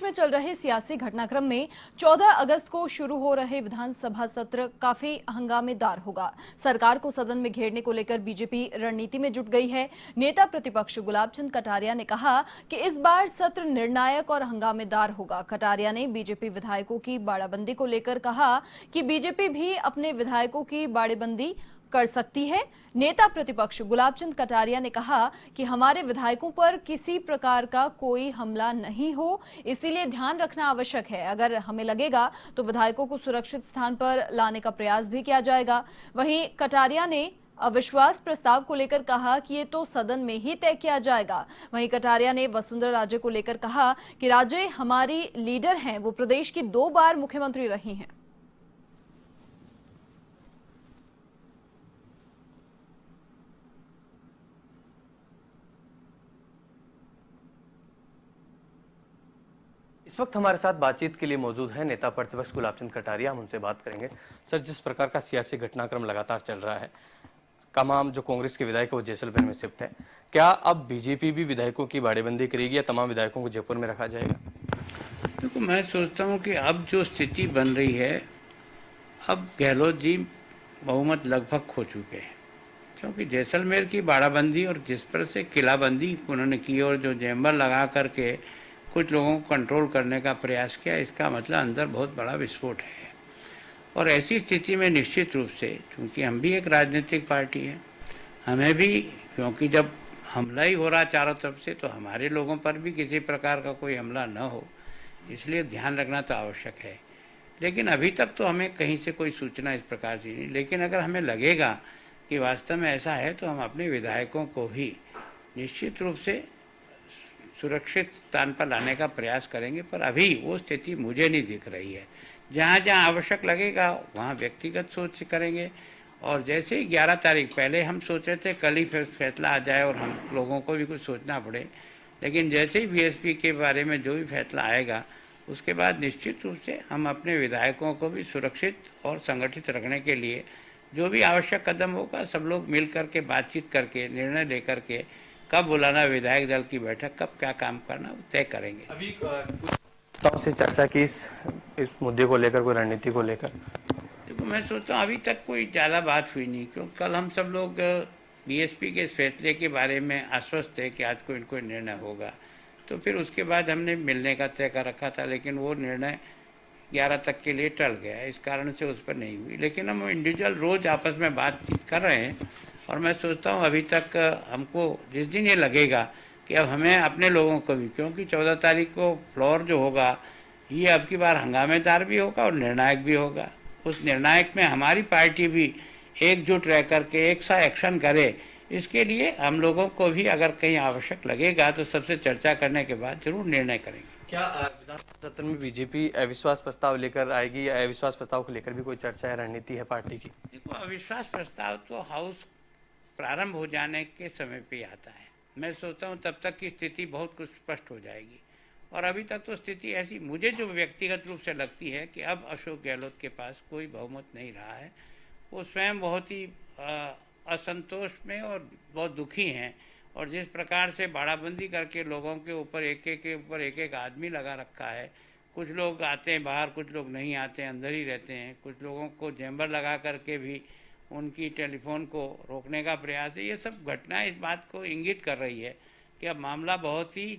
में चल रहे सियासी घटनाक्रम में 14 अगस्त को शुरू हो रहे विधानसभा सत्र काफी हंगामेदार होगा। सरकार को सदन में घेरने को लेकर बीजेपी रणनीति में जुट गई है। नेता प्रतिपक्ष गुलाबचंद कटारिया ने कहा कि इस बार सत्र निर्णायक और हंगामेदार होगा। कटारिया ने बीजेपी विधायकों की बाड़ाबंदी को लेकर कहा कि बीजेपी भी अपने विधायकों की बाड़ेबंदी कर सकती है। नेता प्रतिपक्ष गुलाबचंद कटारिया ने कहा कि हमारे विधायकों पर किसी प्रकार का कोई हमला नहीं हो, इसीलिए ध्यान रखना आवश्यक है। अगर हमें लगेगा तो विधायकों को सुरक्षित स्थान पर लाने का प्रयास भी किया जाएगा। वहीं कटारिया ने अविश्वास प्रस्ताव को लेकर कहा कि ये तो सदन में ही तय किया जाएगा। वहीं कटारिया ने वसुंधरा राजे को लेकर कहा कि राजे हमारी लीडर हैं, वो प्रदेश की 2 बार मुख्यमंत्री रही हैं। इस वक्त हमारे साथ बातचीत के लिए मौजूद है नेता प्रतिपक्ष गुलाबचंद कटारिया। हम उनसे बात करेंगे। सर, जिस प्रकार का सियासी घटनाक्रम लगातार चल रहा है, तमाम जो कांग्रेस के विधायक वो जैसलमेर में शिफ्ट है, क्या अब बीजेपी भी विधायकों की बाड़ेबंदी करेगी या तमाम विधायकों को जयपुर में रखा जाएगा? देखो, मैं सोचता हूँ कि अब जो स्थिति बन रही है, अब गहलोत जी बहुमत लगभग खो चुके हैं, क्योंकि जैसलमेर की बाड़ाबंदी और जिस पर से किलाबंदी उन्होंने की और जो चैम्बर लगा करके कुछ लोगों को कंट्रोल करने का प्रयास किया, इसका मतलब अंदर बहुत बड़ा विस्फोट है। और ऐसी स्थिति में निश्चित रूप से, क्योंकि हम भी एक राजनीतिक पार्टी है, हमें भी, क्योंकि जब हमला ही हो रहा चारों तरफ से, तो हमारे लोगों पर भी किसी प्रकार का कोई हमला न हो, इसलिए ध्यान रखना तो आवश्यक है। लेकिन अभी तक तो हमें कहीं से कोई सूचना इस प्रकार से नहीं, लेकिन अगर हमें लगेगा कि वास्तव में ऐसा है तो हम अपने विधायकों को भी निश्चित रूप से सुरक्षित स्थान पर लाने का प्रयास करेंगे। पर अभी वो स्थिति मुझे नहीं दिख रही है। जहाँ जहाँ आवश्यक लगेगा वहाँ व्यक्तिगत सोच से करेंगे। और जैसे ही 11 तारीख, पहले हम सोच रहे थे कल ही फैसला आ जाए और हम लोगों को भी कुछ सोचना पड़े, लेकिन जैसे ही बीएसपी के बारे में जो भी फैसला आएगा, उसके बाद निश्चित रूप से हम अपने विधायकों को भी सुरक्षित और संगठित रखने के लिए जो भी आवश्यक कदम होगा, सब लोग मिल करके बातचीत करके निर्णय लेकर के कब बुलाना विधायक दल की बैठक, कब क्या काम करना, वो तय करेंगे। अभी कुछ से चर्चा की इस मुद्दे को लेकर, कोई रणनीति को लेकर? देखो, मैं सोचता हूँ अभी तक कोई ज़्यादा बात हुई नहीं, क्योंकि कल हम सब लोग बीएसपी के फैसले के बारे में आश्वस्त थे कि आज कोई निर्णय होगा, तो फिर उसके बाद हमने मिलने का तय कर रखा था, लेकिन वो निर्णय 11 तक के लिए टल गया, इस कारण से उस पर नहीं हुई। लेकिन हम इंडिविजुअल रोज़ आपस में बातचीत कर रहे हैं, और मैं सोचता हूँ अभी तक हमको जिस दिन ये लगेगा कि अब हमें अपने लोगों को भी, क्योंकि 14 तारीख को फ्लोर जो होगा ये अब की बार हंगामेदार भी होगा और निर्णायक भी होगा। उस निर्णायक में हमारी पार्टी भी एकजुट रह करके एक सा एक्शन करे, इसके लिए हम लोगों को भी अगर कहीं आवश्यक लगेगा तो सबसे चर्चा करने के बाद जरूर निर्णय करेंगे। क्या विधानसभा सत्र में बीजेपी अविश्वास प्रस्ताव लेकर आएगी या अविश्वास प्रस्ताव को लेकर भी कोई चर्चा है, रणनीति है पार्टी की? देखो, अविश्वास प्रस्ताव तो हाउस प्रारंभ हो जाने के समय पे आता है। मैं सोचता हूँ तब तक की स्थिति बहुत कुछ स्पष्ट हो जाएगी, और अभी तक तो स्थिति ऐसी मुझे जो व्यक्तिगत रूप से लगती है कि अब अशोक गहलोत के पास कोई बहुमत नहीं रहा है। वो स्वयं बहुत ही असंतोष में और बहुत दुखी हैं, और जिस प्रकार से बाड़ाबंदी करके लोगों के ऊपर एक एक आदमी लगा रखा है, कुछ लोग आते हैं बाहर, कुछ लोग नहीं आते, अंदर ही रहते हैं, कुछ लोगों को चैम्बर लगा करके भी उनकी टेलीफोन को रोकने का प्रयास है। ये सब घटनाएं इस बात को इंगित कर रही है कि अब मामला बहुत ही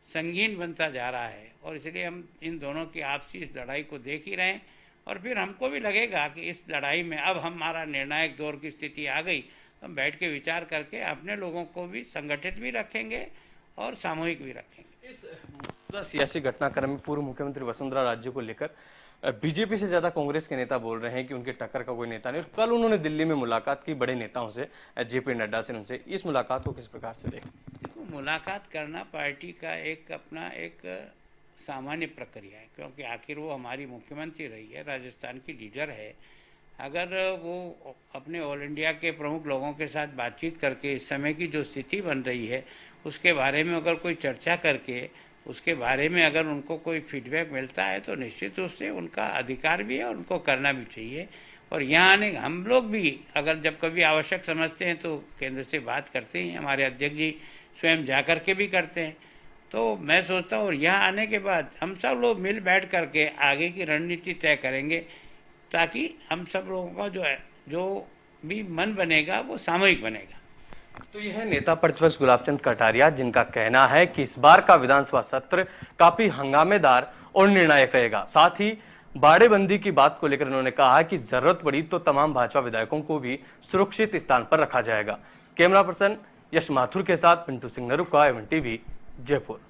संगीन बनता जा रहा है, और इसलिए हम इन दोनों की आपसी इस लड़ाई को देख ही रहे हैं। और फिर हमको भी लगेगा कि इस लड़ाई में अब हमारा निर्णायक दौर की स्थिति आ गई, तो हम बैठ के विचार करके अपने लोगों को भी संगठित भी रखेंगे और सामूहिक भी रखेंगे। इस सियासी घटनाक्रम में पूर्व मुख्यमंत्री वसुंधरा राजे को लेकर बीजेपी से ज्यादा कांग्रेस के नेता बोल रहे हैं कि उनके टक्कर का कोई नेता नहीं। और कल उन्होंने दिल्ली में मुलाकात की बड़े नेताओं से, जेपी नड्डा से, उनसे इस मुलाकात को किस प्रकार से देखें? देखो, मुलाकात करना पार्टी का एक अपना एक सामान्य प्रक्रिया है, क्योंकि आखिर वो हमारी मुख्यमंत्री रही है, राजस्थान की लीडर है। अगर वो अपने ऑल इंडिया के प्रमुख लोगों के साथ बातचीत करके इस समय की जो स्थिति बन रही है उसके बारे में अगर कोई चर्चा करके उसके बारे में अगर उनको कोई फीडबैक मिलता है, तो निश्चित रूप से उनका अधिकार भी है और उनको करना भी चाहिए। और यहाँ आने हम लोग भी अगर जब कभी आवश्यक समझते हैं तो केंद्र से बात करते हैं, हमारे अध्यक्ष जी स्वयं जा कर के भी करते हैं। तो मैं सोचता हूँ, और यहाँ आने के बाद हम सब लोग मिल बैठ करके आगे की रणनीति तय करेंगे, ताकि हम सब लोगों का जो भी मन बनेगा वो सामूहिक बनेगा। तो यह है नेता प्रतिपक्ष गुलाबचंद कटारिया, जिनका कहना है कि इस बार का विधानसभा सत्र काफी हंगामेदार और निर्णायक रहेगा। साथ ही बाड़ेबंदी की बात को लेकर उन्होंने कहा कि जरूरत पड़ी तो तमाम भाजपा विधायकों को भी सुरक्षित स्थान पर रखा जाएगा। कैमरा पर्सन यश माथुर के साथ पिंटू सिंह नरुका, एवन टीवी, जयपुर।